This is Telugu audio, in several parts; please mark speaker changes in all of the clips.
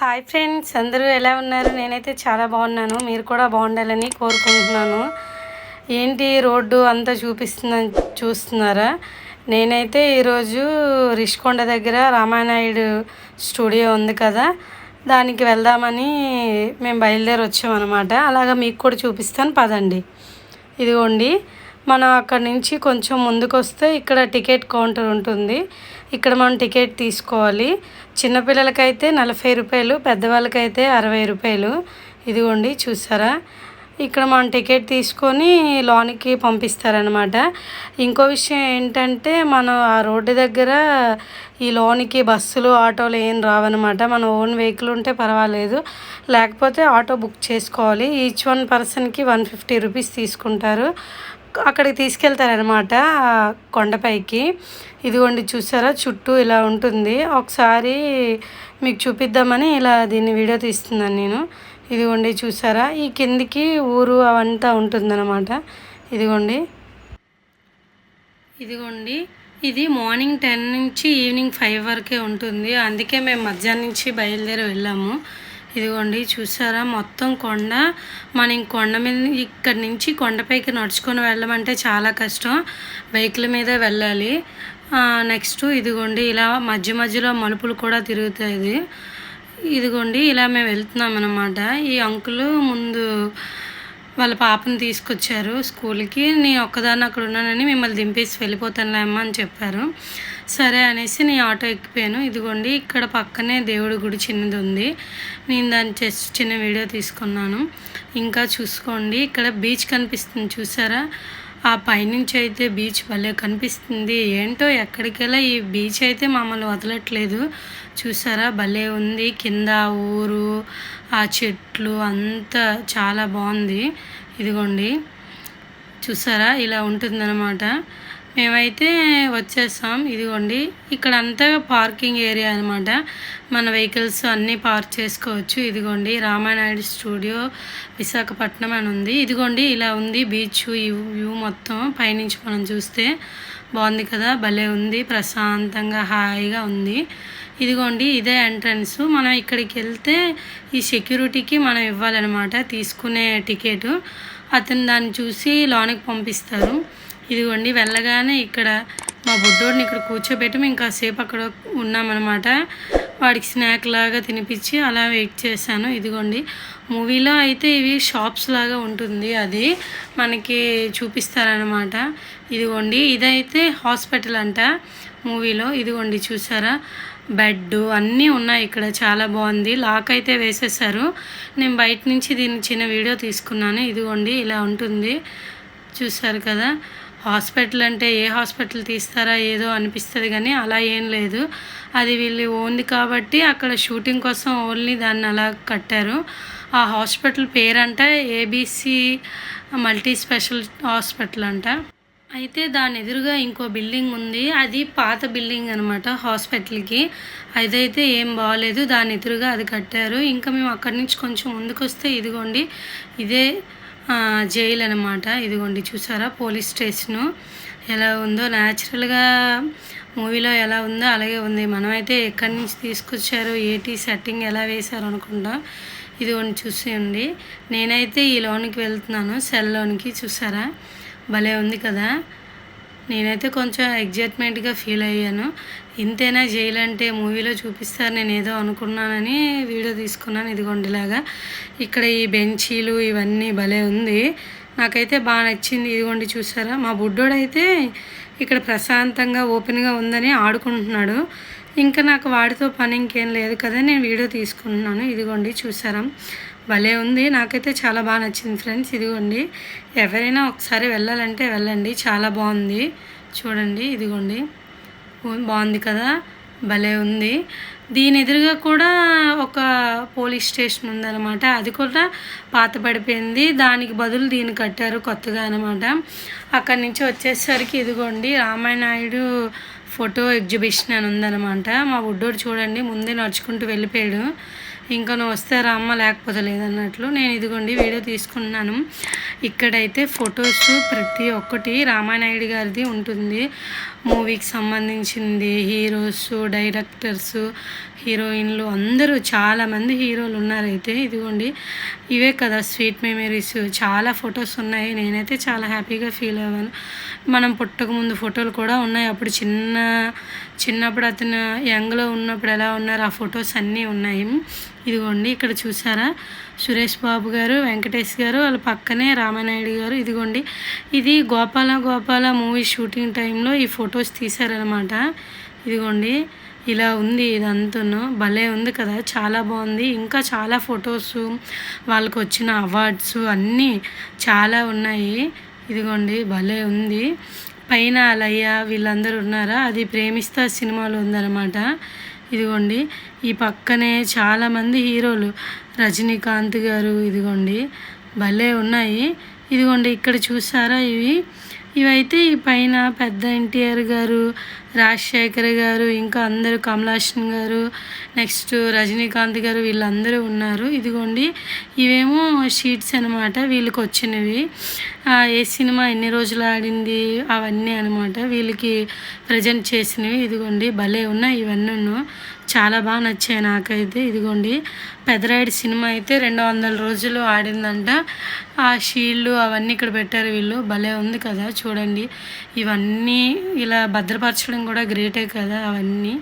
Speaker 1: హాయ్ ఫ్రెండ్స్, అందరూ ఎలా ఉన్నారు? నేనైతే చాలా బాగున్నాను. మీరు కూడా బాగుండాలని కోరుకుంటున్నాను. ఏంటి రోడ్డు అంతా చూస్తున్నారా? నేనైతే ఈరోజు రిషికొండ దగ్గర రామానాయుడు స్టూడియో ఉంది కదా, దానికి వెళ్దామని మేము బయలుదేరి వచ్చామన్నమాట. అలాగా మీకు కూడా చూపిస్తాను, పదండి. ఇదిగోండి, మనం అక్కడి నుంచి కొంచెం ముందుకు వస్తే ఇక్కడ టికెట్ కౌంటర్ ఉంటుంది. ఇక్కడ మనం టికెట్ తీసుకోవాలి. చిన్నపిల్లలకైతే 40 రూపాయలు, పెద్దవాళ్ళకైతే 60 రూపాయలు. ఇదిగోండి, చూసారా? ఇక్కడ మనం టికెట్ తీసుకొని లోనికి పంపిస్తారనమాట. ఇంకో విషయం ఏంటంటే, మనం ఆ రోడ్డు దగ్గర ఈ లోనికి బస్సులు ఆటోలు ఏం రావన్నమాట. మన ఓన్ వెహికల్ ఉంటే పర్వాలేదు, లేకపోతే ఆటో బుక్ చేసుకోవాలి. ఈచ్ వన్ పర్సన్కి 150 రూపీస్ తీసుకుంటారు. అక్కడికి తీసుకెళ్తారనమాట, కొండపైకి. ఇదిగోండి, చూసారా? చుట్టూ ఇలా ఉంటుంది. ఒకసారి మీకు చూపిద్దామని ఇలా దీన్ని వీడియో తీస్తున్నాను నేను. ఇదిగోండి, చూసారా? ఈ కిందికి ఊరు అవంతా ఉంటుందన్నమాట. ఇదిగోండి, ఇది మార్నింగ్ 10 నుంచి ఈవినింగ్ 5 వరకే ఉంటుంది. అందుకే మేము మధ్యాహ్నం నుంచి బయలుదేరి వెళ్ళాము. ఇదిగోండి, చూసారా? మొత్తం కొండ. మనం కొండ మీద ఇక్కడి నుంచి కొండపైకి నడుచుకొని వెళ్ళమంటే చాలా కష్టం, వెహికల్ మీద వెళ్ళాలి. నెక్స్ట్ ఇదిగోండి, ఇలా మధ్య మధ్యలో మలుపులు కూడా తిరుగుతాయి. ఇదిగోండి, ఇలా మేము వెళ్తున్నాం అన్నమాట. ఈ అంకులు ముందు వాళ్ళ పాపని తీసుకొచ్చారు స్కూల్కి. నేను ఒక్కదాన్ని అక్కడ ఉన్నానని మిమ్మల్ని దింపేసి వెళ్ళిపోతానులే అమ్మ అని చెప్పారు. సరే అనేసి నేను ఆటో ఎక్కిపోయాను. ఇదిగోండి, ఇక్కడ పక్కనే దేవుడి గుడి చిన్నది ఉంది. నేను దాన్ని జస్ట్ చిన్న వీడియో తీసుకున్నాను. ఇంకా చూసుకోండి, ఇక్కడ బీచ్ కనిపిస్తుంది, చూసారా? ఆ పైనుంచి అయితే బీచ్ భలే కనిపిస్తుంది. ఏంటో ఎక్కడికెళ్ళా ఈ బీచ్ అయితే మమ్మల్ని వదలట్లేదు. చూసారా? భలే ఉంది. కింద ఊరు, ఆ చెట్లు అంతా చాలా బాగుంది. ఇదిగోండి, చూసారా? ఇలా ఉంటుందన్నమాట. మేమైతే వచ్చేసాం. ఇదిగోండి, ఇక్కడ అంతా పార్కింగ్ ఏరియా అనమాట. మన వెహికల్స్ అన్నీ పార్క్ చేసుకోవచ్చు. ఇదిగోండి, రామానాయుడు స్టూడియో విశాఖపట్నం అని ఉంది. ఇదిగోండి, ఇలా ఉంది బీచ్. ఈ వ్యూ మొత్తం పైనుంచి మనం చూస్తే బాగుంది కదా, భలే ఉంది. ప్రశాంతంగా హాయిగా ఉంది. ఇదిగోండి, ఇదే ఎంట్రన్స్. మనం ఇక్కడికి వెళ్తే ఈ సెక్యూరిటీకి మనం ఇవ్వాలన్నమాట తీసుకునే టికెట్. అతను దాన్ని చూసి లోనికి పంపిస్తారు. ఇదిగోండి, వెళ్ళగానే ఇక్కడ మా బుడ్డోడిని ఇక్కడ కూర్చోబెట్టి మేము కాసేపు అక్కడ ఉన్నామన్నమాట. వాడికి స్నాక్ లాగా తినిపించి అలా వెయిట్ చేశాను. ఇదిగోండి, మూవీలో అయితే ఇవి షాప్స్ లాగా ఉంటుంది, అది మనకి చూపిస్తారనమాట. ఇదిగోండి, ఇదైతే హాస్పిటల్ అంట మూవీలో. ఇదిగోండి, చూసారా? బెడ్ అన్నీ ఉన్నాయి ఇక్కడ, చాలా బాగుంది. లాక్ అయితే వేసేసారు. నేను బయట నుంచి దీన్ని చిన్న వీడియో తీసుకున్నాను. ఇదిగోండి, ఇలా ఉంటుంది, చూసారు కదా? హాస్పిటల్ అంటే ఏ హాస్పిటల్ తీస్తారా ఏదో అనిపిస్తుంది, కానీ అలా ఏం లేదు. అది వీళ్ళు ఓన్ది కాబట్టి అక్కడ షూటింగ్ కోసం ఓన్లీ దాన్ని అలా కట్టారు. ఆ హాస్పిటల్ పేరంట ఏబీసీ మల్టీ స్పెషల్ హాస్పిటల్ అంట. అయితే దాని ఎదురుగా ఇంకో బిల్డింగ్ ఉంది, అది పాత బిల్డింగ్ అనమాట హాస్పిటల్కి. అదైతే ఏం బాగాలేదు, దాని ఎదురుగా అది కట్టారు. ఇంకా మేము అక్కడి నుంచి కొంచెం ముందుకు వస్తే ఇదిగోండి, ఇదే జైలు అనమాట. ఇదిగోండి, చూసారా? పోలీస్ స్టేషను ఎలా ఉందో, న్యాచురల్గా మూవీలో ఎలా ఉందో అలాగే ఉంది. మనమైతే ఎక్కడి నుంచి తీసుకొచ్చారు, ఏటీ సెట్టింగ్ ఎలా వేశారు అనుకుంటా. ఇదిగోండి, చూసేయండి. నేనైతే ఈ లోనికి వెళ్తున్నాను, సెల్లోనికి. చూసారా? భలే ఉంది కదా. నేనైతే కొంచెం ఎగ్జైట్మెంట్గా ఫీల్ అయ్యాను. ఇంతేనా జైలు అంటే, మూవీలో చూపిస్తారు, నేను ఏదో అనుకున్నానని వీడియో తీసుకున్నాను. ఇదిగోండిలాగా ఇక్కడ ఈ బెంచీలు ఇవన్నీ భలే ఉంది, నాకైతే బాగా నచ్చింది. ఇదిగోండి, చూసారా? మా బుడ్డోడైతే ఇక్కడ ప్రశాంతంగా ఓపెన్గా ఉందని ఆడుకుంటున్నాడు. ఇంకా నాకు వాడితో పని ఇంకేం లేదు కదా, నేను వీడియో తీసుకుంటున్నాను. ఇదిగోండి, చూసారా? భలే ఉంది, నాకైతే చాలా బాగా నచ్చింది ఫ్రెండ్స్. ఇదిగోండి, ఎవరైనా ఒకసారి వెళ్ళాలంటే వెళ్ళండి, చాలా బాగుంది. చూడండి, ఇదిగోండి, బాగుంది కదా, భలే ఉంది. దీని ఎదురుగా కూడా ఒక పోలీస్ స్టేషన్ ఉందన్నమాట, అది కూడా పాత పడిపోయింది. దానికి బదులు దీన్ని కట్టారు కొత్తగా అనమాట. అక్కడి నుంచి వచ్చేసరికి ఇదిగోండి, రామానాయుడు ఫోటో ఎగ్జిబిషన్ అని ఉందన్నమాట. మా బుడ్డోడు చూడండి ముందే నడుచుకుంటూ వెళ్ళిపోయాడు. ఇంకా నువ్వు వస్తే రామ్మ లేకపోతే లేదన్నట్లు నేను ఇదిగోండి వీడియో తీసుకుంటున్నాను. ఇక్కడైతే ఫొటోస్ ప్రతి ఒక్కటి రామానాయుడు గారిది ఉంటుంది. మూవీకి సంబంధించింది, హీరోస్, డైరెక్టర్స్, హీరోయిన్లు అందరూ చాలామంది హీరోలు ఉన్నారైతే. ఇదిగోండి ఇవే కదా స్వీట్ మెమరీస్, చాలా ఫొటోస్ ఉన్నాయి. నేనైతే చాలా హ్యాపీగా ఫీల్ అవ్వాను. మనం పుట్టక ముందు ఫోటోలు కూడా ఉన్నాయి. అప్పుడు చిన్నప్పుడు అతను యంగ్లో ఉన్నప్పుడు ఎలా ఉన్నారు ఆ ఫొటోస్ అన్నీ ఉన్నాయి. ఇదిగోండి ఇక్కడ చూసారా సురేష్ బాబు గారు, వెంకటేష్ గారు, వాళ్ళ పక్కనే రామానాయుడు గారు. ఇదిగోండి ఇది గోపాల మూవీ షూటింగ్ టైంలో ఈ ఫొటోస్ తీశారనమాట. ఇదిగోండి ఇలా ఉంది ఇదంతాను, భలే ఉంది కదా, చాలా బాగుంది. ఇంకా చాలా ఫొటోస్, వాళ్ళకు వచ్చిన అవార్డ్స్ అన్నీ చాలా ఉన్నాయి. ఇదిగోండి భలే ఉంది. పైన అలయ్య వీళ్ళందరూ ఉన్నారా, అది ప్రేమిస్తా సినిమాలో ఉందన్నమాట. ఇదిగోండి ఈ పక్కనే చాలామంది హీరోలు, రజనీకాంత్ గారు, ఇదిగోండి భలే ఉన్నాయి. ఇదిగోండి ఇక్కడ చూసారా ఇవైతే ఈ పైన పెద్ద ఎన్టీఆర్ గారు, రాజశేఖర్ గారు, ఇంకా అందరూ కమలాసన్ గారు, నెక్స్ట్ రజనీకాంత్ గారు వీళ్ళందరూ ఉన్నారు. ఇదిగోండి ఇవేమో షీట్స్ అనమాట వీళ్ళకి వచ్చినవి, ఏ సినిమా ఎన్ని రోజులు ఆడింది అవన్నీ అనమాట వీళ్ళకి ప్రజెంట్ చేసినవి. ఇదిగోండి భలే ఉన్నాయి ఇవన్నీ, చాలా బాగా నచ్చాయి నాకైతే. ఇదిగోండి పెదరాయుడు సినిమా అయితే 200 రోజులు ఆడిందంట. ఆ షీల్డ్ అవన్నీ ఇక్కడ పెట్టారు వీళ్ళు, భలే ఉంది కదా చూడండి. ఇవన్నీ ఇలా భద్రపరచడం కూడా గ్రేటే కదా అవన్నీ.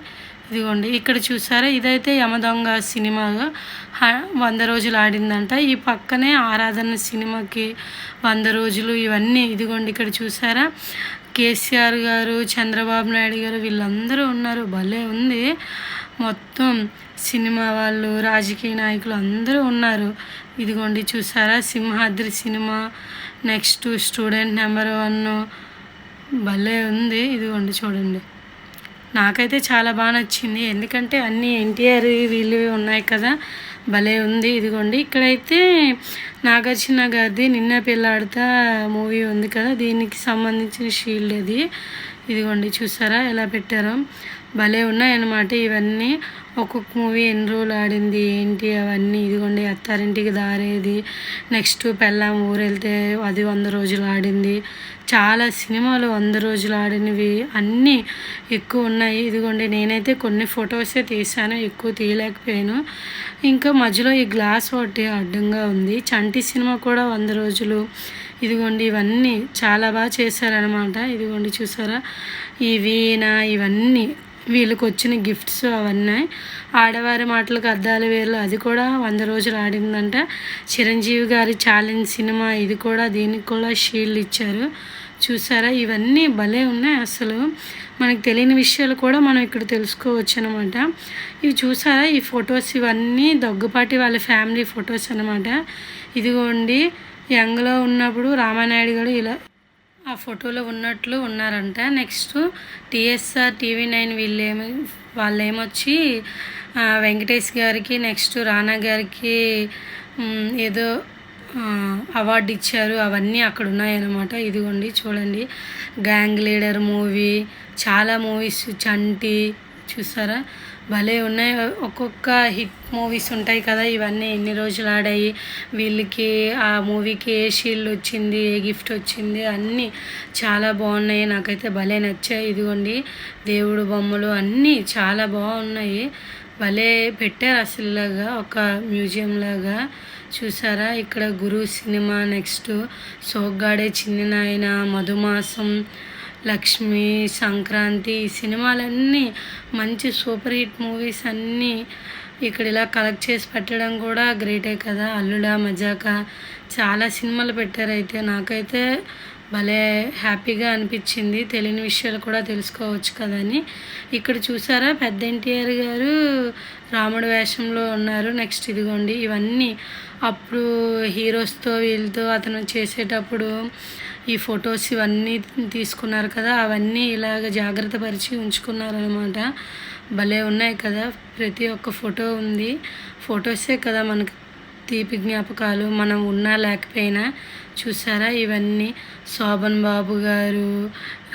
Speaker 1: ఇదిగోండి ఇక్కడ చూసారా ఇదైతే యమదొంగ సినిమాగా 100 రోజులు ఆడిందంట. ఈ పక్కనే ఆరాధన సినిమాకి 100 రోజులు ఇవన్నీ. ఇదిగోండి ఇక్కడ చూసారా కేసీఆర్ గారు, చంద్రబాబు నాయుడు గారు వీళ్ళందరూ ఉన్నారు, భలే ఉంది. మొత్తం సినిమా వాళ్ళు, రాజకీయ నాయకులు అందరూ ఉన్నారు. ఇదిగోండి చూసారా Simhadri cinema, next student number 1, భలే ఉంది. ఇదిగోండి చూడండి నాకైతే చాలా బాగా నచ్చింది, ఎందుకంటే అన్నీ ఎన్టీఆర్ వీళ్ళు ఉన్నాయి కదా, భలే ఉంది. ఇదిగోండి ఇక్కడైతే నాగార్జున గారిది నిన్న పెళ్ళాడుతా మూవీ ఉంది కదా, దీనికి సంబంధించిన షీల్డ్ అది. ఇదిగోండి చూసారా ఎలా పెట్టారో, భలే ఉన్నాయన్నమాట ఇవన్నీ. ఒక్కొక్క మూవీ ఎన్ని రోజులు ఆడింది ఏంటి అవన్నీ. ఇదిగోండి అత్తారింటికి దారేది, నెక్స్ట్ పెళ్ళాం ఊరెళ్తే అది 100 రోజులు ఆడింది. చాలా సినిమాలు 100 రోజులు ఆడినవి అన్నీ ఎక్కువ ఉన్నాయి. ఇదిగోండి నేనైతే కొన్ని ఫొటోసే తీసాను, ఎక్కువ తీయలేకపోయాను. ఇంకా మధ్యలో ఈ గ్లాస్ ఒకటి అడ్డంగా ఉంది. చంటి సినిమా కూడా 100 రోజులు. ఇదిగోండి ఇవన్నీ చాలా బాగా చేశారనమాట. ఇదిగోండి చూసారా ఈ వీణ ఇవన్నీ వీళ్ళకి వచ్చిన గిఫ్ట్స్ అవన్నీ. ఆడవారి మాటలకు అద్దాల వేర్లు అది కూడా 100 రోజులు ఆడిందంట. చిరంజీవి గారి ఛాలెంజ్ సినిమా ఇది కూడా, దీనికి కూడా షీల్డ్ ఇచ్చారు. చూసారా ఇవన్నీ భలే ఉన్నాయి. అసలు మనకు తెలియని విషయాలు కూడా మనం ఇక్కడ తెలుసుకోవచ్చు అనమాట. ఇవి చూసారా ఈ ఫొటోస్ ఇవన్నీ దగ్గుపాటి వాళ్ళ ఫ్యామిలీ ఫొటోస్ అనమాట. ఇదిగోండి యంగ్లో ఉన్నప్పుడు రామానాయుడు గారు ఇలా ఆ ఫోటోలో ఉన్నట్లు ఉన్నారంట. నెక్స్ట్ TSR TV9 వాళ్ళేమొచ్చి వెంకటేష్ గారికి, నెక్స్ట్ రానా గారికి ఏదో అవార్డు ఇచ్చారు, అవన్నీ అక్కడ ఉన్నాయన్నమాట. ఇదిగోండి చూడండి గ్యాంగ్ లీడర్ మూవీ, చాలా మూవీస్, చంటి చూసారా భలే ఉన్నాయి. ఒక్కొక్క హిట్ మూవీస్ ఉంటాయి కదా, ఇవన్నీ ఎన్ని రోజులు ఆడాయి, వీళ్ళకి ఆ మూవీకి ఏ షీల్డ్ వచ్చింది, ఏ గిఫ్ట్ వచ్చింది, అన్నీ చాలా బాగున్నాయి. నాకైతే భలే నచ్చాయి. ఇదిగోండి దేవుడు బొమ్మలు అన్నీ చాలా బాగున్నాయి, భలే పెట్టారు అసలు ఇలాగా ఒక మ్యూజియం లాగా. చూసారా ఇక్కడ గురు సినిమా, నెక్స్ట్ సోగ్గాడే చిన్ని నాయన, మధుమాసం, లక్ష్మి, సంక్రాంతి, ఈ సినిమాలన్నీ మంచి సూపర్ హిట్ మూవీస్ అన్నీ ఇక్కడ ఇలా కలెక్ట్ చేసి పెట్టడం కూడా గ్రేటే కదా. అల్లుడా మజాకా చాలా సినిమాలు పెట్టారు. అయితే నాకైతే భలే హ్యాపీగా అనిపించింది, తెలియని విషయాలు కూడా తెలుసుకోవచ్చు కదని. ఇక్కడ చూసారా పెద్ద ఎన్టీఆర్ గారు రాముడు వేషంలో ఉన్నారు. నెక్స్ట్ ఇదిగోండి ఇవన్నీ అప్పుడు హీరోస్తో వీళ్ళతో అతను చేసేటప్పుడు ఈ ఫొటోస్ ఇవన్నీ తీసుకున్నారు కదా, అవన్నీ ఇలాగ జాగ్రత్త పరిచి ఉంచుకున్నారనమాట. భలే ఉన్నాయి కదా, ప్రతి ఒక్క ఫోటో ఉంది. ఫొటోసే కదా మనకు తీపి జ్ఞాపకాలు మనం ఉన్నా లేకపోయినా. చూసారా ఇవన్నీ శోభన్ బాబు గారు,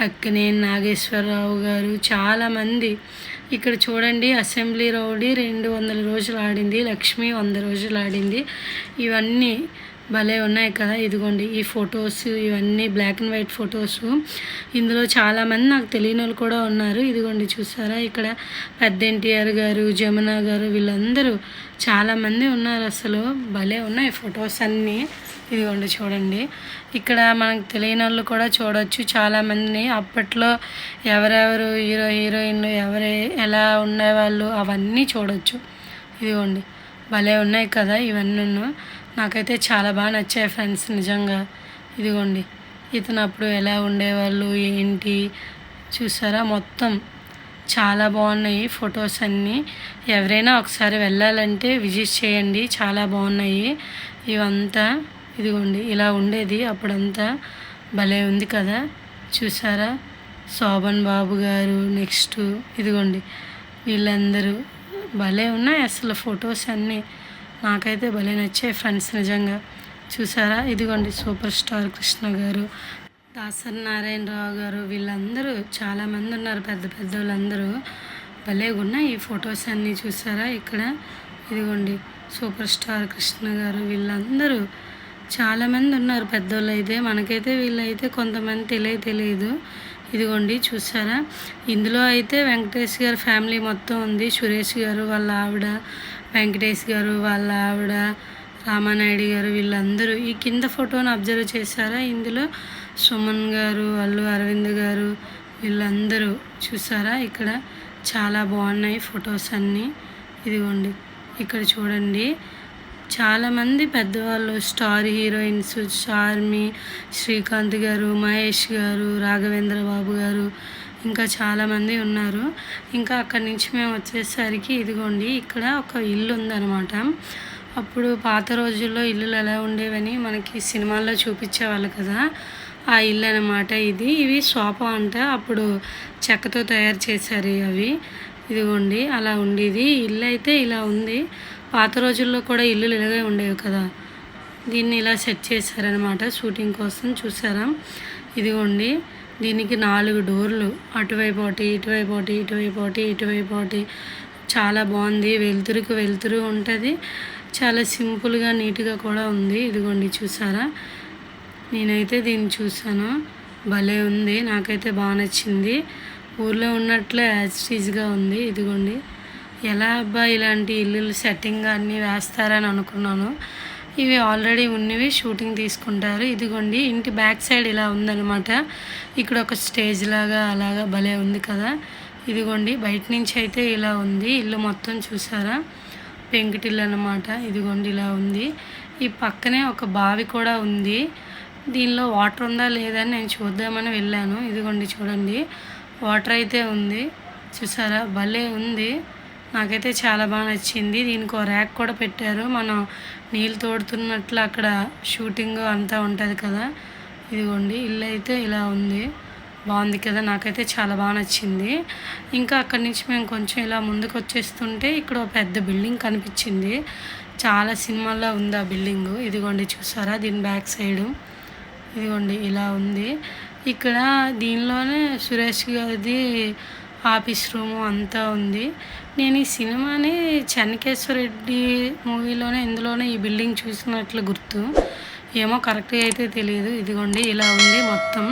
Speaker 1: అక్కినేని నాగేశ్వరరావు గారు, చాలామంది. ఇక్కడ చూడండి అసెంబ్లీ రౌడీ 200 రోజులు ఆడింది, లక్ష్మి 100 రోజులు ఆడింది. ఇవన్నీ భలే ఉన్నాయి కదా. ఇదిగోండి ఈ ఫొటోస్, ఇవన్నీ బ్లాక్ అండ్ వైట్ ఫొటోస్. ఇందులో చాలామంది నాకు తెలియని వాళ్ళు కూడా ఉన్నారు. ఇదిగోండి చూసారా ఇక్కడ పెద్ద ఎన్టీఆర్ గారు, జమున గారు, వీళ్ళందరూ చాలామంది ఉన్నారు. అసలు భలే ఉన్నాయి ఫొటోస్ అన్నీ. ఇదిగోండి చూడండి ఇక్కడ మనకు తెలియని వాళ్ళు కూడా చూడవచ్చు చాలామందిని. అప్పట్లో ఎవరెవరు హీరో హీరోయిన్లు ఎలా ఉండేవాళ్ళు అవన్నీ చూడవచ్చు. ఇదిగోండి భలే ఉన్నాయి కదా ఇవన్నీ. నాకైతే చాలా బాగా నచ్చాయి ఫ్రెండ్స్ నిజంగా. ఇదిగోండి ఇతను అప్పుడు ఎలా ఉండేవాళ్ళు ఏంటి చూసారా, మొత్తం చాలా బాగున్నాయి ఫొటోస్ అన్నీ. ఎవరైనా ఒకసారి వెళ్ళాలంటే విజిట్ చేయండి, చాలా బాగున్నాయి ఇవంతా. ఇదిగోండి ఇలా ఉండేది అప్పుడంతా, భలే ఉంది కదా. చూసారా శోభన్ బాబు గారు, నెక్స్ట్ ఇదిగోండి వీళ్ళందరూ భలే ఉన్నాయి అసలు ఫొటోస్ అన్నీ. నాకైతే భలే నచ్చాయి ఫ్రెండ్స్ నిజంగా. చూసారా ఇదిగోండి సూపర్ స్టార్ కృష్ణ గారు, దాసరి నారాయణరావు గారు, వీళ్ళందరూ చాలామంది ఉన్నారు, పెద్ద పెద్ద వాళ్ళందరూ. భలేగా ఉన్నాయి ఈ ఫొటోస్ అన్నీ. చూసారా ఇక్కడ ఇదిగోండి సూపర్ స్టార్ కృష్ణ గారు, వీళ్ళందరూ చాలామంది ఉన్నారు పెద్దోళ్ళు అయితే. మనకైతే వీళ్ళైతే కొంతమంది తెలియదు. ఇదిగోండి చూసారా ఇందులో అయితే వెంకటేష్ గారు ఫ్యామిలీ మొత్తం ఉంది. సురేష్ గారు వాళ్ళ ఆవిడ, వెంకటేష్ గారు వాళ్ళ ఆవిడ, రామానాయుడు గారు, వీళ్ళందరూ. ఈ కింద ఫోటోను అబ్జర్వ్ చేశారా, ఇందులో సుమన్ గారు, అల్లు అరవింద్ గారు, వీళ్ళందరూ. చూసారా ఇక్కడ చాలా బాగున్నాయి ఫొటోస్ అన్నీ. ఇదిగోండి ఇక్కడ చూడండి చాలామంది పెద్దవాళ్ళు, స్టార్ హీరోయిన్స్, చార్మి, శ్రీకాంత్ గారు, మహేష్ గారు, రాఘవేంద్ర బాబు గారు, ఇంకా చాలామంది ఉన్నారు. ఇంకా అక్కడి నుంచి మేము వచ్చేసరికి ఇదిగోండి ఇక్కడ ఒక ఇల్లు ఉందన్నమాట. అప్పుడు పాత రోజుల్లో ఇల్లులు ఎలా ఉండేవని మనకి సినిమాల్లో చూపించేవాళ్ళు కదా, ఆ ఇల్లు అన్నమాట ఇది. ఇవి సోఫా అంట, అప్పుడు చెక్కతో తయారు చేశారు అవి. ఇదిగోండి అలా ఉండేది ఇల్లు అయితే. ఇలా ఉంది. పాత రోజుల్లో కూడా ఇల్లులు ఇలాగే ఉండేవి కదా, దీన్ని ఇలా సెట్ చేశారనమాట షూటింగ్ కోసం. చూసారా ఇదిగోండి దీనికి 4 డోర్లు, అటువైపు ఒకటి, ఇటువైపు ఒకటి, ఇటువైపు ఒకటి, ఇటువైపు ఒకటి. చాలా బాగుంది, వెలుతురు ఉంటుంది. చాలా సింపుల్గా నీట్గా కూడా ఉంది. ఇదిగోండి చూసారా నేనైతే దీన్ని చూసాను, భలే ఉంది, నాకైతే బాగా నచ్చింది. ఊర్లో ఉన్నట్లే యాజ్టీజ్గా ఉంది. ఇదిగోండి ఎలా అబ్బా ఇలాంటి ఇల్లులు సెట్టింగ్ అన్నీ వేస్తారని అనుకున్నాను. ఇవి ఆల్రెడీ ఉన్నవి షూటింగ్ తీసుకుంటారు. ఇదిగోండి ఇంటి బ్యాక్ సైడ్ ఇలా ఉందన్నమాట. ఇక్కడ ఒక స్టేజ్ లాగా అలాగా భలే ఉంది కదా. ఇదిగోండి బయట నుంచి అయితే ఇలా ఉంది ఇల్లు మొత్తం. చూసారా పెంకుటిల్లు అన్నమాట. ఇదిగోండి ఇలా ఉంది. ఈ పక్కనే ఒక బావి కూడా ఉంది. దీనిలో వాటర్ ఉందా లేదా అని నేను చూద్దామని వెళ్ళాను. ఇదిగోండి చూడండి వాటర్ అయితే ఉంది. చూసారా భలే ఉంది, నాకైతే చాలా బాగా నచ్చింది. దీనికి ఒక ర్యాక్ కూడా పెట్టారు, మనం నీళ్ళు తోడుతున్నట్లు అక్కడ షూటింగ్ అంతా ఉంటుంది కదా. ఇదిగోండి ఇల్లు అయితే ఇలా ఉంది, బాగుంది కదా, నాకైతే చాలా బాగా నచ్చింది. ఇంకా అక్కడి నుంచి మేము కొంచెం ఇలా ముందుకు వచ్చేస్తుంటే ఇక్కడ ఒక పెద్ద బిల్డింగ్ కనిపించింది. చాలా సినిమాల్లో ఉంది ఆ బిల్డింగు. ఇదిగోండి చూసారా దీని బ్యాక్ సైడు ఇదిగోండి ఇలా ఉంది. ఇక్కడ దీనిలోనే సురేష్ గారిది ఆఫీస్ రూము అంతా ఉంది. నేను ఈ సినిమాని చెన్నకేశ్వరరెడ్డి మూవీలోనే ఇందులోనే ఈ బిల్డింగ్ చూసినట్లు గుర్తు, ఏమో కరెక్ట్గా అయితే తెలియదు. ఇదిగోండి ఇలా ఉంది మొత్తం.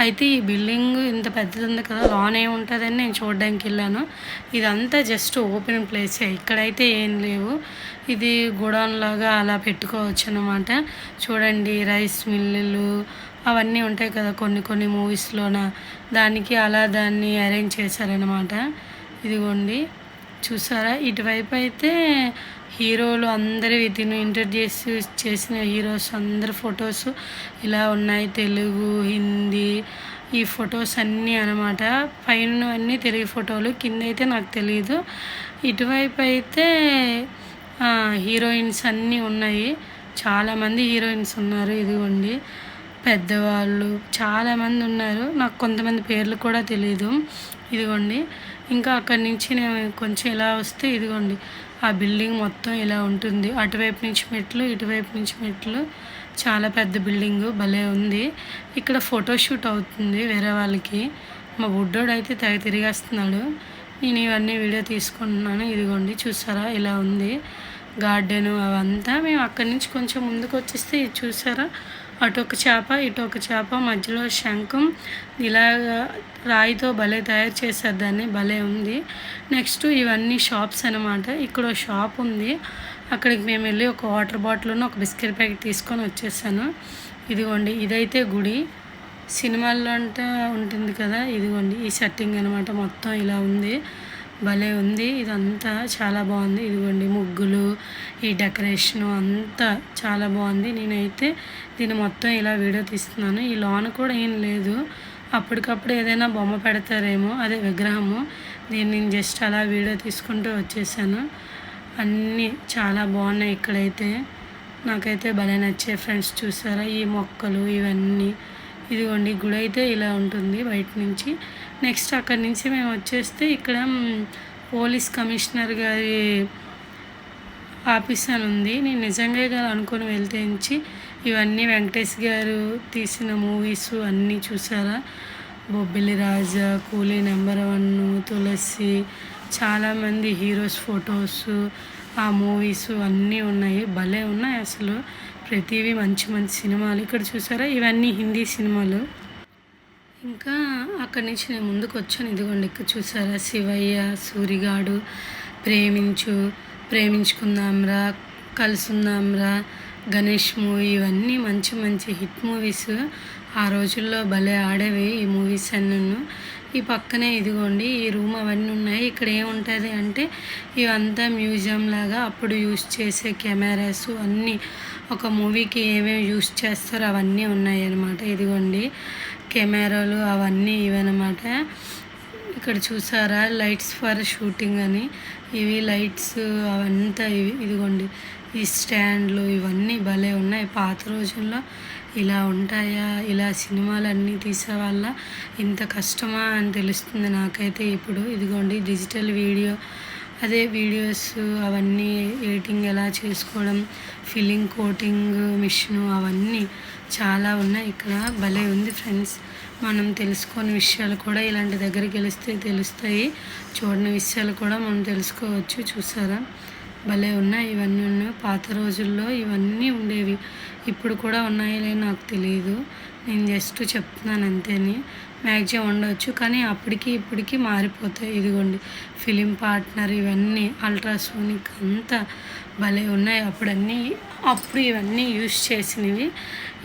Speaker 1: అయితే ఈ బిల్డింగ్ ఇంత పెద్దది ఉంది కదా, లోన్ ఏముంటుందని నేను చూడడానికి వెళ్ళాను. ఇదంతా జస్ట్ ఓపెన్ ప్లేసే, ఇక్కడైతే ఏం లేవు. ఇది గోడౌన్ లాగా అలా పెట్టుకోవచ్చు అన్నమాట. చూడండి రైస్ మిల్లులు అవన్నీ ఉంటాయి కదా కొన్ని మూవీస్లోన, దానికి అలా దాన్ని అరేంజ్ చేశారనమాట. ఇదిగోండి చూసారా ఇటువైపు అయితే హీరోలు అందరి దీన్ని ఇంట్రడ్యూస్ చేసిన హీరోస్ అందరి ఫొటోస్ ఇలా ఉన్నాయి. తెలుగు, హిందీ ఈ ఫొటోస్ అన్నీ అనమాట. పైన అన్నీ తెలుగు ఫోటోలు, కింద అయితే నాకు తెలియదు. ఇటువైపు అయితే హీరోయిన్స్ అన్నీ ఉన్నాయి, చాలామంది హీరోయిన్స్ ఉన్నారు. ఇదిగోండి పెద్దవాళ్ళు చాలామంది ఉన్నారు, నాకు కొంతమంది పేర్లు కూడా తెలియదు. ఇదిగోండి ఇంకా అక్కడి నుంచి నేను కొంచెం ఇలా వస్తే ఇదిగోండి ఆ బిల్డింగ్ మొత్తం ఇలా ఉంటుంది. అటువైపు నుంచి మెట్లు, ఇటువైపు నుంచి మెట్లు. చాలా పెద్ద బిల్డింగు, భలే ఉంది. ఇక్కడ ఫోటోషూట్ అవుతుంది వేరే వాళ్ళకి. మా బుడ్డోడు అయితే తెగ తిరిగేస్తున్నాడు. నేను ఇవన్నీ వీడియో తీసుకుంటున్నాను. ఇదిగోండి చూసారా ఇలా ఉంది గార్డెను అవంతా. మేము అక్కడి నుంచి కొంచెం ముందుకు వచ్చేస్తే ఇది చూసారా, అటు ఒక చేప ఇటు ఒక చేప, మధ్యలో శంఖం, ఇలా రాయితో భలే తయారు చేశారు దాన్ని, భలే ఉంది. నెక్స్ట్ ఇవన్నీ షాప్స్ అనమాట. ఇక్కడ షాప్ ఉంది, అక్కడికి మేము వెళ్ళి ఒక వాటర్ బాటిల్ ఒక బిస్కెట్ ప్యాకెట్ తీసుకొని వచ్చేసాను. ఇదిగోండి ఇదైతే గుడి, సినిమాల్లో అంటే ఉంటుంది కదా, ఇదిగోండి ఈ సెట్టింగ్ అనమాట. మొత్తం ఇలా ఉంది, భలే ఉంది. ఇదంతా చాలా బాగుంది. ఇదిగోండి ముగ్గులు, ఈ డెకరేషను అంతా చాలా బాగుంది. నేనైతే దీన్ని మొత్తం ఇలా వీడియో తీస్తున్నాను. ఈ లోన కూడా ఏం లేదు, అప్పటికప్పుడు ఏదైనా బొమ్మ పెడతారేమో, అదే విగ్రహము. దీన్ని నేను జస్ట్ అలా వీడియో తీసుకుంటూ వచ్చేసాను. అన్నీ చాలా బాగున్నాయి ఇక్కడైతే. నాకైతే భలే నచ్చాయి ఫ్రెండ్స్. చూసారా ఈ మొక్కలు ఇవన్నీ. ఇదిగోండి గుడి అయితే ఇలా ఉంటుంది బయట నుంచి. నెక్స్ట్ అక్కడి నుంచి మేము వచ్చేస్తే ఇక్కడ పోలీస్ కమిషనర్ గారి ఆఫీస్ అని ఉంది. నేను నిజంగా కదా అనుకుని వెళ్తే నుంచి ఇవన్నీ వెంకటేష్ గారు తీసిన మూవీస్ అన్నీ చూసారా. బొబ్బిలి రాజా, కూలీ నెంబర్ 1, తులసి, చాలామంది హీరోస్ ఫొటోస్, ఆ మూవీస్ అన్నీ ఉన్నాయి. భలే ఉన్నాయి అసలు, ప్రతివి మంచి మంచి సినిమాలు. ఇక్కడ చూసారా ఇవన్నీ హిందీ సినిమాలు. ఇంకా అక్కడి నుంచి నేను ముందుకు వచ్చాను. ఇదిగోండి ఇక్కడ చూసారా శివయ్య, సూరిగాడు, ప్రేమించుకుందాంరా, కలుసుందాంరా, గణేష్ మూవీ, ఇవన్నీ మంచి మంచి హిట్ మూవీస్. ఆ రోజుల్లో భలే ఆడేవి ఈ మూవీస్ అన్నీ. ఈ పక్కనే ఇదిగోండి ఈ రూమ్ అవన్నీ ఉన్నాయి. ఇక్కడ ఏముంటుంది అంటే ఇవంతా మ్యూజియం లాగా అప్పుడు యూజ్ చేసే కెమెరాస్ అన్నీ, ఒక మూవీకి ఏమేమి యూజ్ చేస్తారో అవన్నీ ఉన్నాయి అన్నమాట. ఇదిగోండి కెమెరాలు అవన్నీ ఇవన్నమాట. ఇక్కడ చూసారా లైట్స్ ఫర్ షూటింగ్ అని, ఇవి లైట్స్ అవంతా ఇవి. ఇదిగోండి ఈ స్టాండ్లు ఇవన్నీ భలే ఉన్నాయి. పాత రోజుల్లో ఇలా ఉంటాయా, ఇలా సినిమాలన్నీ తీసేవాళ్ళ, ఇంత కష్టమా అని తెలుస్తుంది నాకైతే ఇప్పుడు. ఇదిగోండి డిజిటల్ వీడియో, అదే వీడియోస్ అవన్నీ ఎడిటింగ్ ఎలా చేసుకోవడం, ఫిల్లింగ్ కోటింగ్ మిషను అవన్నీ చాలా ఉన్నాయి ఇక్కడ. భలే ఉంది ఫ్రెండ్స్. మనం తెలుసుకోని విషయాలు కూడా ఇలాంటి దగ్గరికి వెళితే తెలుస్తాయి, చూడని విషయాలు కూడా మనం తెలుసుకోవచ్చు. చూసారా భలే ఉన్నాయి ఇవన్నీ. ఉన్నాయి పాత రోజుల్లో ఇవన్నీ ఉండేవి, ఇప్పుడు కూడా ఉన్నాయో లేదో నాకు తెలియదు, నేను జస్ట్ చెప్తున్నాను అంతేని. మ్యాక్సిమం ఉండవచ్చు కానీ అప్పటికి ఇప్పటికి మారిపోతాయి. ఇదిగోండి ఫిలిం పార్ట్నర్ ఇవన్నీ అల్ట్రాసోనిక్ అంతా భలే ఉన్నాయి. అప్పుడు ఇవన్నీ యూజ్ చేసినవి,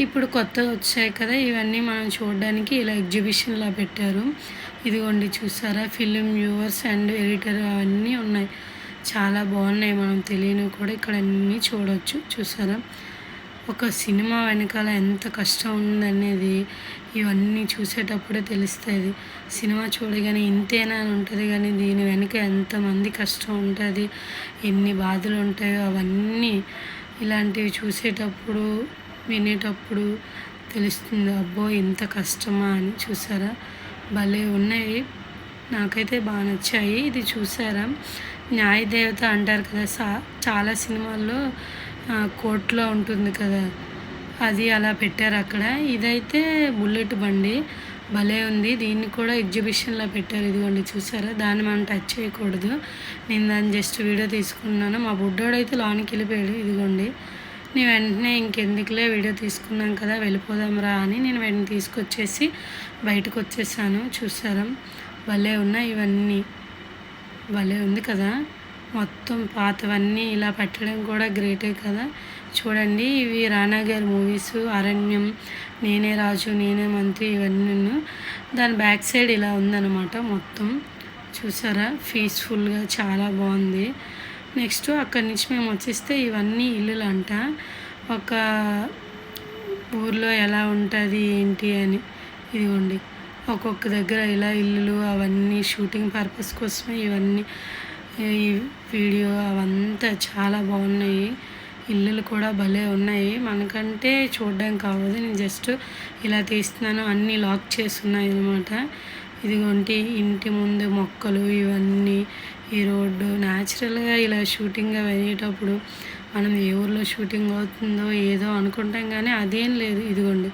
Speaker 1: ఇప్పుడు కొత్తగా వచ్చాయి కదా ఇవన్నీ మనం చూడడానికి ఇలా ఎగ్జిబిషన్లా పెట్టారు. ఇదిగోండి చూసారా ఫిలిం వ్యూవర్స్ అండ్ ఎడిటర్ అవన్నీ ఉన్నాయి, చాలా బాగున్నాయి. మనం తెలియనివి కూడా ఇక్కడ అన్నీ చూడవచ్చు. చూసారా ఒక సినిమా వెనకాల ఎంత కష్టం ఉందనేది ఇవన్నీ చూసేటప్పుడే తెలుస్తుంది. సినిమా చూడగానే ఇంతేనా అని ఉంటుంది కానీ దీని వెనుక ఎంతమంది కష్టం ఉంటుంది, ఎన్ని బాధలు ఉంటాయో అవన్నీ ఇలాంటివి చూసేటప్పుడు వినేటప్పుడు తెలుస్తుంది. అబ్బో ఇంత కష్టమా అని. చూసారా భలే ఉన్నాయి, నాకైతే బాగా నచ్చాయి. ఇది చూసారా న్యాయదేవత అంటారు కదా, చాలా సినిమాల్లో కోర్టులో ఉంటుంది కదా, అది అలా పెట్టారు అక్కడ. ఇదైతే బుల్లెట్ బండి భలే ఉంది, దీన్ని కూడా ఎగ్జిబిషన్లో పెట్టారు. ఇదిగోండి చూసారా, దాన్ని మనం టచ్ చేయకూడదు, నేను దాన్ని జస్ట్ వీడియో తీసుకున్నాను. మా బుడ్డోడు అయితే లోనికి వెళ్ళిపోయాడు. ఇదిగోండి నేను వెంటనే ఇంకెందుకులే వీడియో తీసుకున్నాం కదా వెళ్ళిపోదాం రా అని నేను వెంటనే తీసుకొచ్చేసి బయటకు వచ్చేసాను. చూసారా భలే ఉన్నాయి ఇవన్నీ, భలే ఉంది కదా. మొత్తం పాతవన్నీ ఇలా పెట్టడం కూడా గ్రేటే కదా. చూడండి ఇవి రానా గారి మూవీస్, అరణ్యం, నేనే రాజు, నేనే మంత్రి, ఇవన్నీ. దాని బ్యాక్ సైడ్ ఇలా ఉందన్నమాట మొత్తం. చూసారా పీస్ఫుల్గా చాలా బాగుంది. నెక్స్ట్ అక్కడి నుంచి మేము వచ్చేస్తే ఇవన్నీ ఇల్లులు అంట, ఒక ఊర్లో ఎలా ఉంటుంది ఏంటి అని. ఇదిగోండి ఒక్కొక్క దగ్గర ఇలా ఇల్లులు అవన్నీ షూటింగ్ పర్పస్ కోసమే ఇవన్నీ, ఈ వీడియో అవంతా చాలా బాగున్నాయి. ఇల్లులు కూడా భలే ఉన్నాయి, మనకంటే చూడడానికి కావద్దు, నేను జస్ట్ ఇలా తీస్తున్నాను. అన్నీ లాక్ చేసి ఉన్నాయి అన్నమాట. ఇదిగోండి ఇంటి ముందు మొక్కలు ఇవన్నీ, ఈ రోడ్డు న్యాచురల్గా ఇలా షూటింగ్ వెళ్ళేటప్పుడు మనం ఏ ఊర్లో షూటింగ్ అవుతుందో ఏదో అనుకుంటాం, కానీ అదేం లేదు. ఇదిగోండి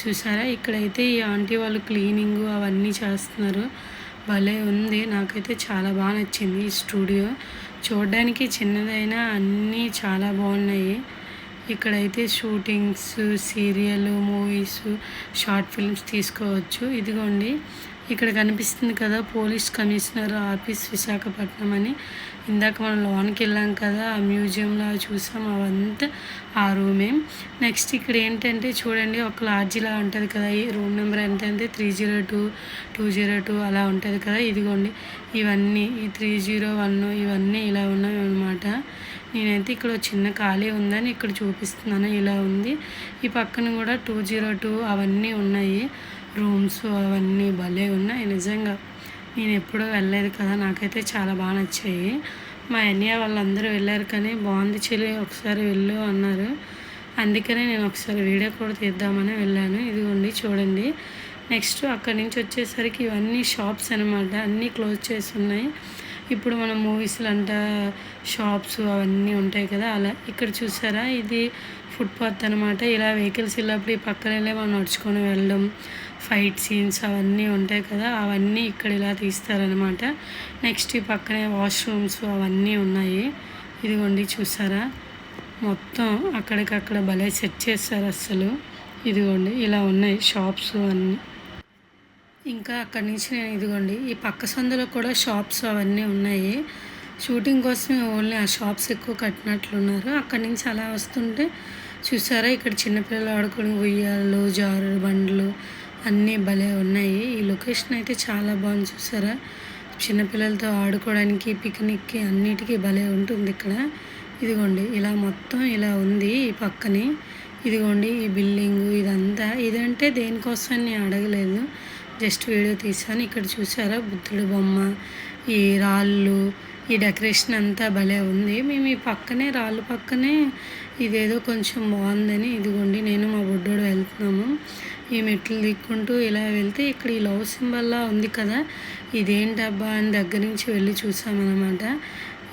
Speaker 1: చూసారా, ఇక్కడైతే ఈ ఆంటీ వాళ్ళు క్లీనింగ్ అవన్నీ చేస్తున్నారు. భలే ఉంది, నాకైతే చాలా బాగా నచ్చింది ఈ స్టూడియో. చూడడానికి చిన్నదైనా అన్నీ చాలా బాగున్నాయి. ఇక్కడైతే shootings, serial, movies, short films తీసుకోవచ్చు. ఇదిగోండి ఇక్కడ కనిపిస్తుంది కదా పోలీస్ కమిషనర్ ఆఫీస్ విశాఖపట్నం అని. ఇందాక మనం లోనికి వెళ్ళాం కదా, ఆ మ్యూజియంలో చూసాం, అవంతా ఆ రూమే. నెక్స్ట్ ఇక్కడ ఏంటంటే చూడండి, ఒక లాడ్జిలా ఉంటుంది కదా, ఈ రూమ్ నెంబర్ ఎంతంటే 302, 202 అలా ఉంటుంది కదా. ఇదిగోండి ఇవన్నీ ఈ 301 ఇవన్నీ ఇలా ఉన్నాయి అన్నమాట. నేనైతే ఇక్కడ చిన్న ఖాళీ ఉందని ఇక్కడ చూపిస్తున్నాను. ఇలా ఉంది. ఈ పక్కన కూడా 202 అవన్నీ ఉన్నాయి రూమ్స్, అవన్నీ భలే ఉన్నాయి. నిజంగా నేను ఎప్పుడూ వెళ్ళలేదు కదా, నాకైతే చాలా బాగా నచ్చాయి. మా అన్నయ్య వాళ్ళందరూ వెళ్ళారు కానీ బాగుంది చెల్లి ఒకసారి వెళ్ళు అన్నారు. అందుకనే నేను ఒకసారి వీడియో కూడా తీద్దామని వెళ్ళాను. ఇదిగోండి చూడండి. నెక్స్ట్ అక్కడి నుంచి వచ్చేసరికి ఇవన్నీ షాప్స్ అనమాట, అన్నీ క్లోజ్ చేసి ఉన్నాయి. ఇప్పుడు మనం మూవీస్లో అంట షాప్స్ అవన్నీ ఉంటాయి కదా, అలా ఇక్కడ చూసారా ఇది ఫుట్పాత్ అనమాట. ఇలా వెహికల్స్ వెళ్ళినప్పుడు ఈ పక్కన వెళ్ళి మనం నడుచుకొని వెళ్ళడం, ఫైట్ సీన్స్ అవన్నీ ఉంటాయి కదా, అవన్నీ ఇక్కడ ఇలా తీస్తారనమాట. నెక్స్ట్ ఈ పక్కనే వాష్రూమ్స్ అవన్నీ ఉన్నాయి. ఇదిగోండి చూసారా, మొత్తం అక్కడికక్కడ భలే సెట్ చేస్తారు అస్సలు. ఇదిగోండి ఇలా ఉన్నాయి షాప్స్ అన్నీ. ఇంకా అక్కడి నుంచి నేను ఇదిగోండి ఈ పక్క సందులో కూడా షాప్స్ అవన్నీ ఉన్నాయి. షూటింగ్ కోసం ఓన్లీ ఆ షాప్స్ ఎక్కువ కట్టినట్లున్నారు. అక్కడి నుంచి అలా వస్తుంటే చూసారా, ఇక్కడ చిన్నపిల్లలు ఆడుకోవడం ఉయ్యాలు, జారు బండ్లు అన్నీ భలే ఉన్నాయి. ఈ లొకేషన్ అయితే చాలా బాగుంది. చూసారా, చిన్నపిల్లలతో ఆడుకోవడానికి, పిక్నిక్కి అన్నిటికీ భలే ఉంటుంది ఇక్కడ. ఇదిగోండి ఇలా మొత్తం ఇలా ఉంది ఈ పక్కనే. ఇదిగోండి ఈ బిల్డింగు ఇదంతా. ఇదంటే దేనికోసం నేను అడగలేదు, జస్ట్ వీడియో తీసాను. ఇక్కడ చూసారా బుద్ధుడు బొమ్మ, ఈ రాళ్ళు, ఈ డెకరేషన్ అంతా భలే ఉంది. మేము ఈ పక్కనే రాళ్ళు పక్కనే ఇదేదో కొంచెం బాగుందని ఇదిగోండి నేను మా బుడ్డోడు వెళ్తున్నాము. ఈ మెట్లు దిక్కుంటూ ఇలా వెళ్తే ఇక్కడ ఈ లవ్ సింబల్లా ఉంది కదా, ఇదేంటబ్బా అని దగ్గర నుంచి వెళ్ళి చూసామన్నమాట.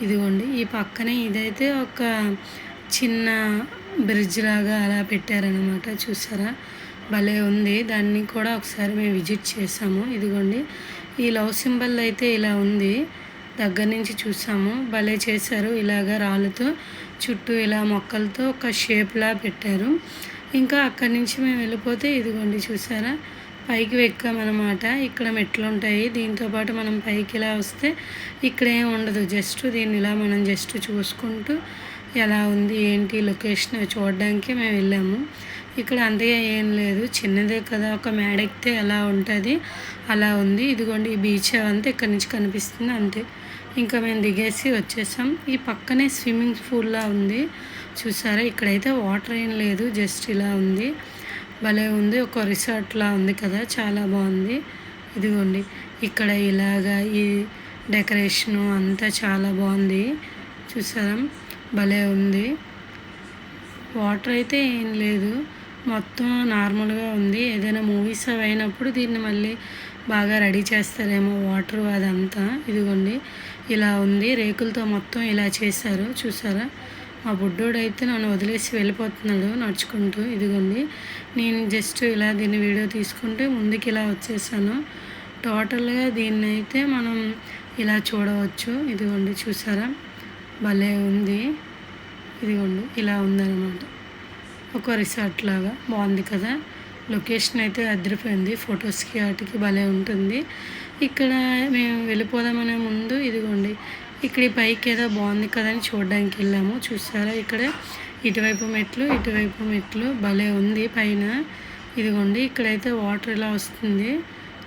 Speaker 1: ఇదిగోండి ఈ పక్కనే ఇదైతే ఒక చిన్న బ్రిడ్జ్ లాగా అలా పెట్టారనమాట. చూసారా భలే ఉంది, దాన్ని కూడా ఒకసారి మేము విజిట్ చేసాము. ఇదిగోండి ఈ లవ్ సింబల్ అయితే ఇలా ఉంది, దగ్గర నుంచి చూసాము. భలే చేశారు, ఇలాగ రాళ్ళతో చుట్టూ ఇలా మొక్కలతో ఒక షేప్లా పెట్టారు. ఇంకా అక్కడి నుంచి మేము వెళ్ళిపోతే ఇదిగోండి చూసారా పైకి ఎక్కామన్నమాట. ఇక్కడ మెట్లు ఉంటాయి, దీంతోపాటు మనం పైకి ఇలా వస్తే ఇక్కడ ఏం ఉండదు, జస్ట్ దీన్ని ఇలా మనం జస్ట్ చూసుకుంటూ ఎలా ఉంది ఏంటి లొకేషన్ చూడడానికి మేము వెళ్ళాము. ఇక్కడ అంతగా ఏం లేదు, చిన్నదే కదా, ఒక మేడ ఎక్కితే ఎలా ఉంటుంది అలా ఉంది. ఇదిగోండి ఈ బీచ్ అంతా ఇక్కడ నుంచి కనిపిస్తుంది అంతే. ఇంకా మేము దిగేసి వచ్చేసాం. ఈ పక్కనే స్విమ్మింగ్ పూల్లా ఉంది చూసారా, ఇక్కడైతే వాటర్ ఏం లేదు, జస్ట్ ఇలా ఉంది. భలే ఉంది, ఒక రిసార్ట్లా ఉంది కదా, చాలా బాగుంది. ఇదిగోండి ఇక్కడ ఇలాగా ఈ డెకరేషను అంతా చాలా బాగుంది చూసారా, భలే ఉంది. వాటర్ అయితే ఏం లేదు, మొత్తం నార్మల్గా ఉంది. ఏదైనా మూవీస్ అవి అయినప్పుడు దీన్ని మళ్ళీ బాగా రెడీ చేస్తారేమో వాటర్ అదంతా. ఇదిగోండి ఇలా ఉంది, రేకులతో మొత్తం ఇలా చేశారు చూసారా. మా బుడ్డోడు అయితే నన్ను వదిలేసి వెళ్ళిపోతున్నాడు నడుచుకుంటూ. ఇదిగోండి నేను జస్ట్ ఇలా దీన్ని వీడియో తీసుకుంటే ముందుకు ఇలా వచ్చేసాను. టోటల్గా దీన్ని అయితే మనం ఇలా చూడవచ్చు. ఇదిగోండి చూసారా భలే ఉంది. ఇదిగోండి ఇలా ఉందన్నమాట, ఒక రిసార్ట్ లాగా బాగుంది కదా. లొకేషన్ అయితే అదిరిపోయింది, ఫొటోస్కి వాటికి భలే ఉంటుంది. ఇక్కడ మేము వెళ్ళిపోదామనే ముందు ఇదిగోండి ఇక్కడ ఈ పైకి ఏదో బాగుంది కదా అని చూడడానికి వెళ్ళాము. చూసారా ఇక్కడ ఇటువైపు మెట్లు ఇటువైపు మెట్లు భలే ఉంది పైన. ఇదిగోండి ఇక్కడైతే వాటర్ ఇలా వస్తుంది,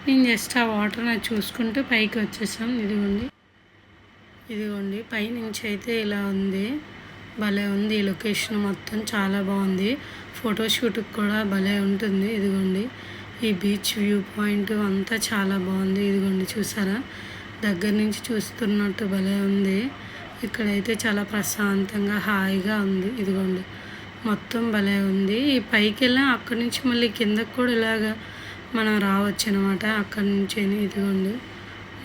Speaker 1: నేను జస్ట్ ఆ వాటర్ నాకు చూసుకుంటూ పైకి వచ్చేసాం. ఇదిగోండి పైనుంచి అయితే ఇలా ఉంది, భలే ఉంది. ఈ లొకేషన్ మొత్తం చాలా బాగుంది, ఫోటోషూట్కి కూడా భలే ఉంటుంది. ఇదిగోండి ఈ బీచ్ వ్యూ పాయింట్ అంతా చాలా బాగుంది. ఇదిగోండి చూసారా దగ్గర నుంచి చూస్తున్నట్టు భలే ఉంది. ఇక్కడైతే చాలా ప్రశాంతంగా హాయిగా ఉంది. ఇదిగోండి మొత్తం భలే ఉంది. ఈ పైకి వెళ్ళా అక్కడి నుంచి మళ్ళీ కిందకు కూడా ఇలాగా మనం రావచ్చు అనమాట అక్కడి నుంచి. ఇదిగోండి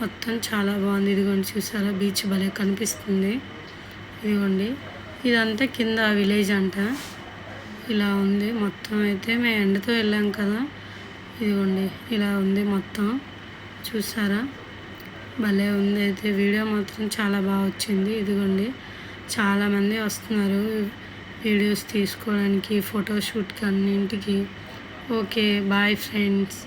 Speaker 1: మొత్తం చాలా బాగుంది. ఇదిగోండి చూసారా బీచ్ భలే కనిపిస్తుంది. ఇదిగోండి ఇదంతా కింద విలేజ్ అంట. ఇలా ఉంది మొత్తం. అయితే మేము ఎండతో వెళ్ళాం కదా. ఇదిగోండి ఇలా ఉంది మొత్తం. చూసారా భలే ఉంది. అయితే వీడియో మాత్రం చాలా బాగా వచ్చింది. ఇదిగోండి చాలామంది వస్తున్నారు వీడియోస్ తీసుకోవడానికి, ఫోటోషూట్కి, అన్నింటికి. Okay bye friends.